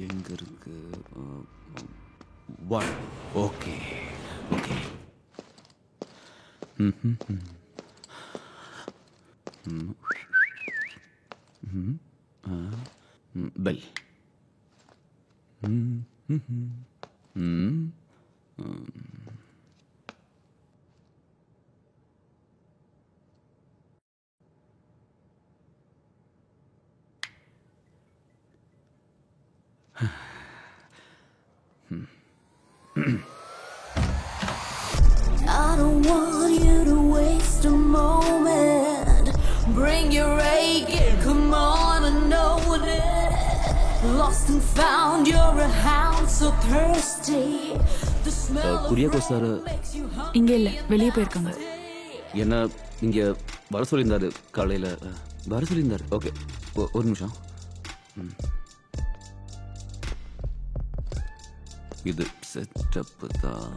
எங்கே இருக்கு? One. Okay okay. Bell. I don't want you to waste a moment. Bring your A game, come on and know it. Lost and found, you're a hound so thirsty. The smell of Kuriakose sir makes you hungry. இங்க இல்ல, வெளியே போயிருக்காங்க. என்ன இங்கே வர சொல்லியிருந்தாரு காலையில். வர சொல்லியிருந்தாரு. ஓகே, ஒரு நிமிஷம். இது செட்டப்பு தான்.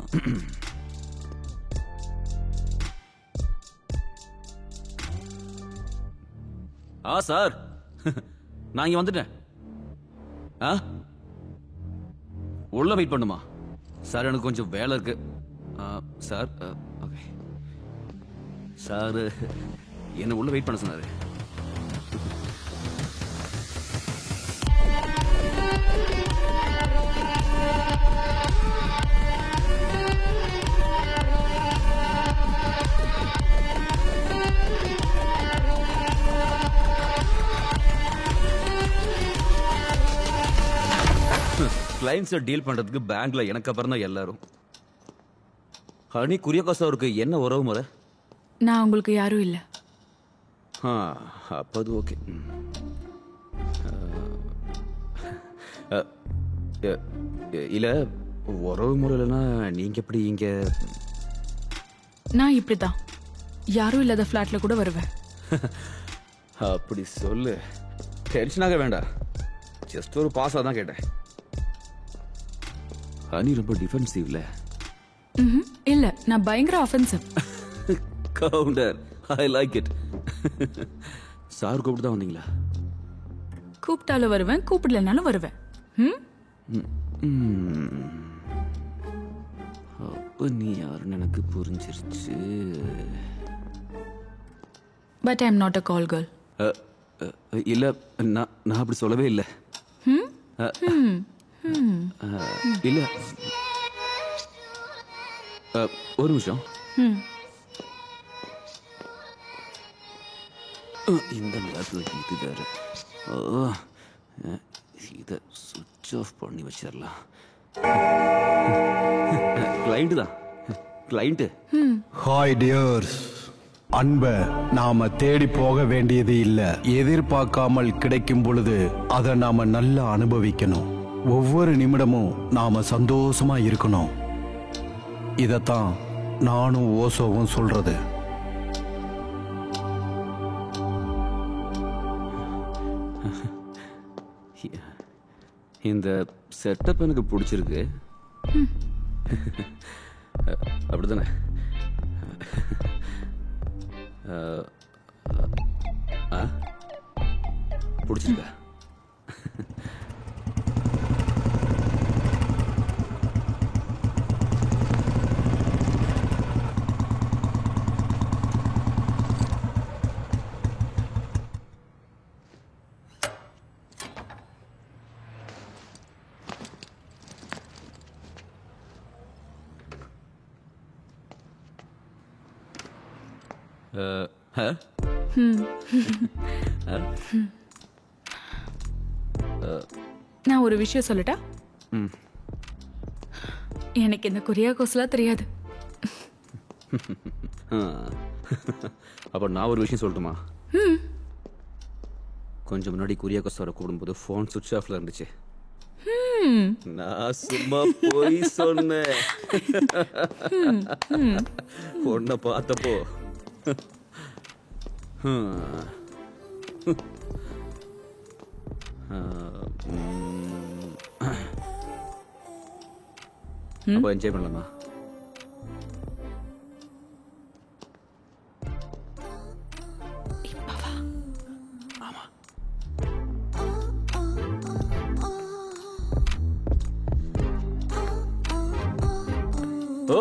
சார், நான் இங்கே வந்துட்டேன். உள்ள வெயிட் பண்ணுமா சார்? எனக்கு கொஞ்சம் வேலை இருக்கு சார். ஓகே சார், என்ன உள்ள வெயிட் பண்ண சொன்னாரு. கிளைண்ட்ஸை டீல் பண்றதுக்கு பேங்க்ல எனக்கு அப்புறம் தான் எல்லாரும். ஹனி, குரியாக்கோஸ் அவருக்கு என்ன உறவு முறை? நான் உங்களுக்கு யாரும் இல்ல. அப்போ அது ஓகே. இல்ல, உறவு முறை இல்லைன்னா நீங்க எப்படி இங்க? நான் இப்படிதான், யாரும் இல்லாத ஃபிளாட்ல கூட வருவேன். அப்படி சொல்லு, டென்ஷனாக வேண்டாம். ஜஸ்ட் ஒரு பாஸா தான் கேட்டேன். ஹனி ரொம்ப டிஃபென்சிவ்ல. இல்ல, நான் பயங்கர offensive. Counter, I like it. Sir கூப்பிட்டு தான் வந்தீங்களா? கூப்பிட்டாலும் வருவேன், கூப்பிடலனாலும் வருவேன். அப்ப நீ யாருன்னு எனக்கு புரிஞ்சிருச்சு. But I am not a call girl. இல்ல, நான் அப்படி சொல்லவே இல்லை. இல்ல, ஒரு நிமிஷம். இந்த நேரத்தில் இது வேற. இதை சுவிட்ச் ஆஃப் பண்ணி வச்சிடலாம். கிளைண்ட் தான், கிளைண்ட். ஹாய் டியர்ஸ், அன்பை நாம தேடி போக வேண்டியது இல்ல. எதிர்பார்க்காமல் கிடைக்கும் பொழுது அதை நாம நல்லா அனுபவிக்கணும். ஒவ்வொரு நிமிடமும் நாம சந்தோஷமா இருக்கணும். இதத்தான் நானும் ஓசோவும் சொல்றது. இந்த செட்டப் எனக்கு பிடிச்சிருக்கு. அப்படித்தானே? பிடிச்சிருக்கா? நான் ஒரு விஷயம் சொல்லட்டா? எனக்கு இந்த குரியாக்கோஸ்லாம் தெரியாது. அப்ப நான் ஒரு விஷயம் சொல்லட்டுமா? கொஞ்சம் முன்னாடி குரியாக்கோஸ் வர கூடும்போது போன் சுவிட்ச் ஆஃப்ல இருந்துச்சு. நான் சும்மா போய் சொன்னேன். பொண்ண பார்த்தப்போ அப்போ என்ஜாய் பண்ணலாமா? ஆமா. I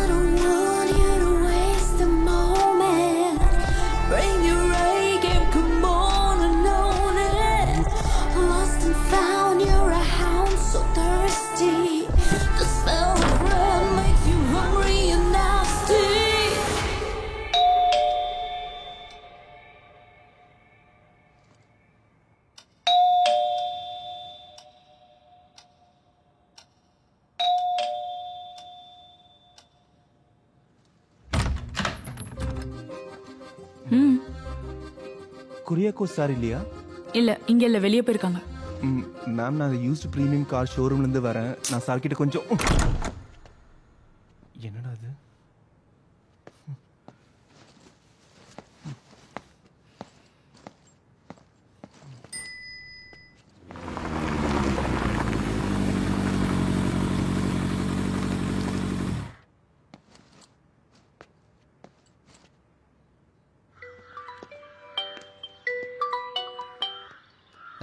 don't want you to waste a moment. Bring your A game, come on and own it. Lost and found, you're a hound so thirsty. The smell of red makes you hungry and nasty. Kuriakose sir இல்லையா? இல்ல இங்க இல்ல, வெளியே போயிருக்காங்க. Ma'am, நான் used premium car ஷோரூம்லேருந்து வரேன். நான் sir கிட்ட கொஞ்சம் என்னடா அது?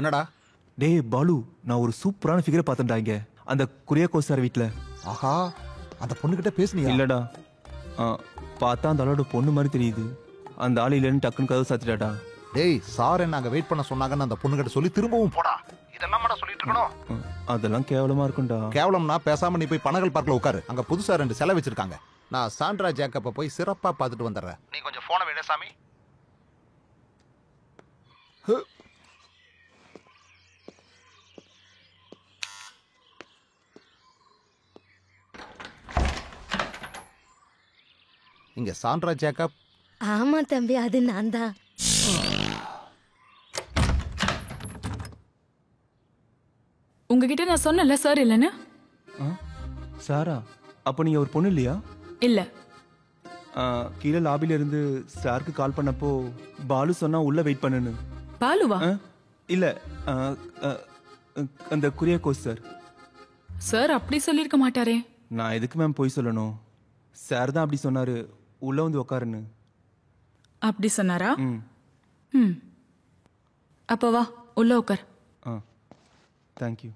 என்னடா? டேய் பாலு, நான் ஒரு சூப்பரான ஃபிகரை பார்த்தேன்டா இங்க அந்த குரியாக்கோஸ் சார் வீட்டில். ஆஹா, அந்த பொண்ணுகிட்ட பேசுனியா? இல்லடா, பார்த்தா அந்த ஆளோட பொண்ணு மாதிரி தெரியுது. அந்த ஆள் இல்லைன்னு டக்குன்னு கதவு சாத்திட்டாடா. டேய், சார் என்ன அங்க வெயிட் பண்ண சொன்னாங்கன்னு அந்த பொண்ணுகிட்ட சொல்லி திரும்பவும் போடா. இதெல்லாம் மட்டும் சொல்லிட்டு இருக்கணும். அதெல்லாம் கேவலமா இருக்கும்டா. கேவலம்னா பேசாம நீ போய் பனகல் பார்க்ல உட்காரு. அங்க புதுசா 2 சிலை வச்சிருக்காங்க. நான் சாண்ட்ரா ஜேக்கப்ப போய் சிறப்பா பார்த்துட்டு வந்துடுறேன். நீ கொஞ்சம் போனை விட சாமி. இங்க சாண்ட்ரா ஜேக்கப். ஆமா தம்பி, அது நான் தான். உங்ககிட்ட நான் சொன்னல சார் இல்லைன்னு. சாரா, அப்போ நீங்க ஒரு பொண்ணு இல்லையா? இல்ல. கீழே லாபில இருந்து சாருக்கு கால் பண்ணப்போ பாலு சொன்னா உள்ள வெயிட் பண்ணுன்னு. பாலுவா? இல்ல, அந்த குரியாக்கோஸ் சார். சார் அப்படி சொல்லியிருக்க மாட்டாரே. நான் எதுக்கு மேம் போய் சொல்லணும்? சார் தான் அப்படி சொன்னாரு, உள்ள வந்து உக்காருன்னு. அப்படி சொன்னாரா? அப்ப வா, உள்ள உட்கார். தேங்க்யூ.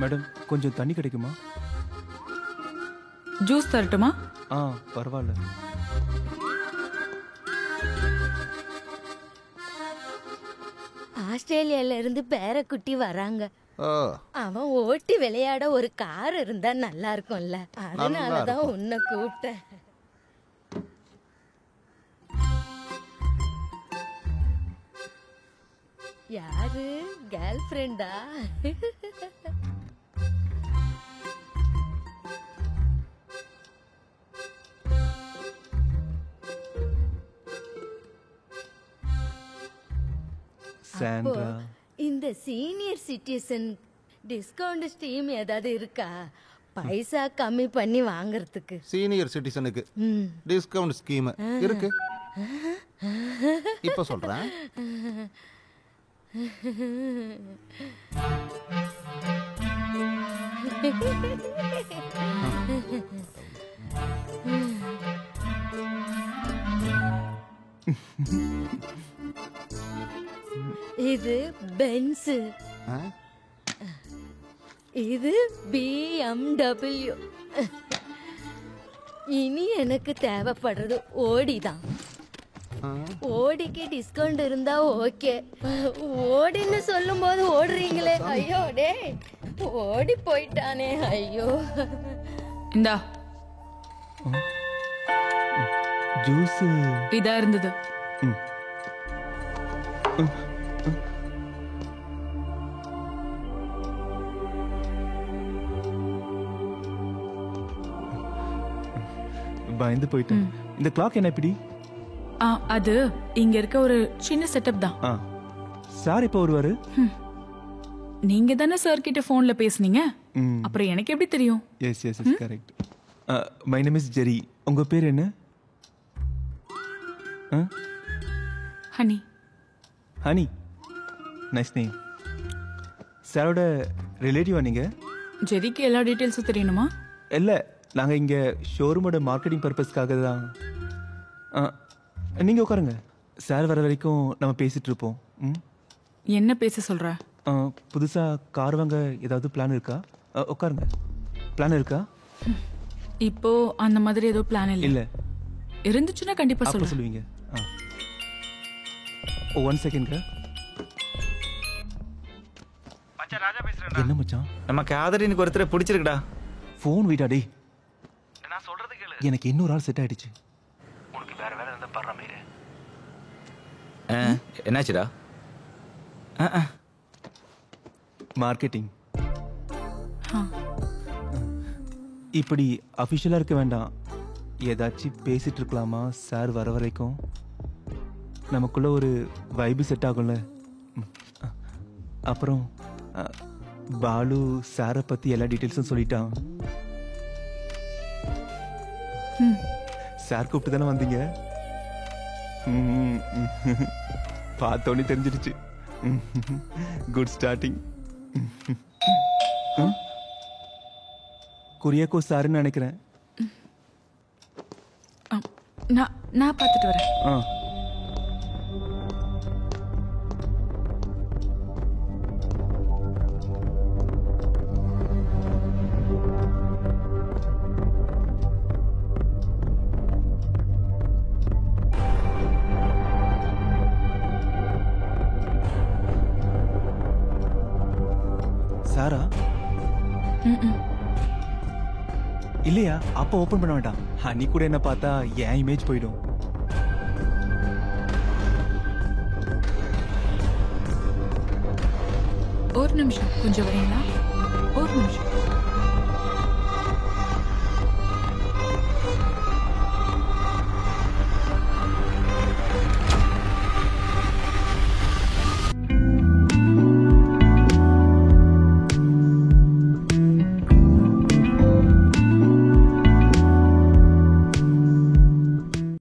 மேடம், கொஞ்சம் தண்ணி கிடைக்குமா? ஜூஸ் தரட்டுமா? பரவாயில்ல. ஆஸ்திரேலியால இருந்து பேரக்குட்டி வராங்க. அவன் ஓட்டி விளையாட ஒரு கார் இருந்தா நல்லா இருக்கும்ல, அதனாலதான் உன்னை கூப்பிட்டேன். யாரு கேர்ள் ஃப்ரெண்டா? இந்த சீனியர் சிட்டிசன் டிஸ்கவுண்ட் ஸ்கீம் ஏதாவது இருக்கா? பைசா கம்மி பண்ணி வாங்குறதுக்கு. சீனியர் சிட்டிசனுக்கு டிஸ்கவுண்ட் ஸ்கீம் இருக்கு. இப்ப சொல்றேன். இது பென்ஸ், இது BMW. இனி எனக்கு தேவைப்படுறது ஓடிதான். ஓடிக்கு டிஸ்கவுண்ட் இருந்தா ஓகே. ஓடின்னு சொல்லும் போது ஓடுறீங்களே, ஐயோ டே, ஓடி போயிட்டானே, ஐயோ. இந்தா ஜூஸ். இதா இருந்தது. பயந்து போயிட்டேன். இந்த கிளாக் என்ன இப்படி? அது இங்க இருக்க ஒரு சின்ன செட்டப் தான். சார் இப்போ வருவாரு? நீங்க தானே சார் கிட்ட போன்ல பேசுனீங்க, அப்புறம் எனக்கு எப்படி தெரியும்? Yes yes yes correct. My name is Jerry. உங்க பேர் என்ன? ஹனி. Honey, nice name. சாரோட ரிலேட்டிவா நீங்க? ஜெரிக்கு எல்லா டீடைல்ஸும் தெரியணுமா? இல்லை, நாங்கள் இங்கே ஷோரூமோட மார்க்கெட்டிங் பர்பஸ்க்காக தான். நீங்கள் உட்காருங்க, சார் வர வரைக்கும் நம்ம பேசிகிட்டு இருப்போம். என்ன பேச சொல்கிற? புதுசாக கார் வாங்க ஏதாவது பிளான் இருக்கா? உட்காருங்க. பிளான் இருக்கா? இப்போ அந்த மாதிரி ஏதோ பிளான் இல்லை. இருந்துச்சுன்னா கண்டிப்பாக சொல்ல சொல்லுவீங்க. One second. என்ன மச்சான், நமக்கு ஆதரனுக்கு ஒருத்தரை பிடிச்சிருக்குடா. ஃபோன் வீடா? டேய், நான் சொல்றது கேளு. எனக்கு இன்னொரு ஆள் செட் ஆயிடுச்சு. உனக்கு வேற வேலை இருந்தா பாரு மீரே. என்னாச்சுடா? மார்க்கெட்டிங். இப்படி அஃபிஷியலாக இருக்க வேண்டாம், ஏதாச்சும் பேசிட்டு இருக்கலாமா? சார் வர வரைக்கும் நமக்குள்ள ஒரு வைபு செட் ஆகும்ல. அப்புறம் பாலு சாரை பற்றி எல்லா டீட்டெயில்ஸும் சொல்லிட்டான். சார் கூப்பிட்டு தானே வந்தீங்க? பார்த்தோன்னே தெரிஞ்சிருச்சு. Good starting. குரியாக்கோ சாருன்னு நினைக்கிறேன். நான் பார்த்துட்டு வரேன். சாரா? இல்லையா? அப்ப ஓபன் பண்ண வேண்டாம். ஹனி கூட என்ன பார்த்தா என் இமேஜ் போயிடும். ஒரு நிமிஷம், கொஞ்சம் வரீங்களா? ஒரு நிமிஷம்.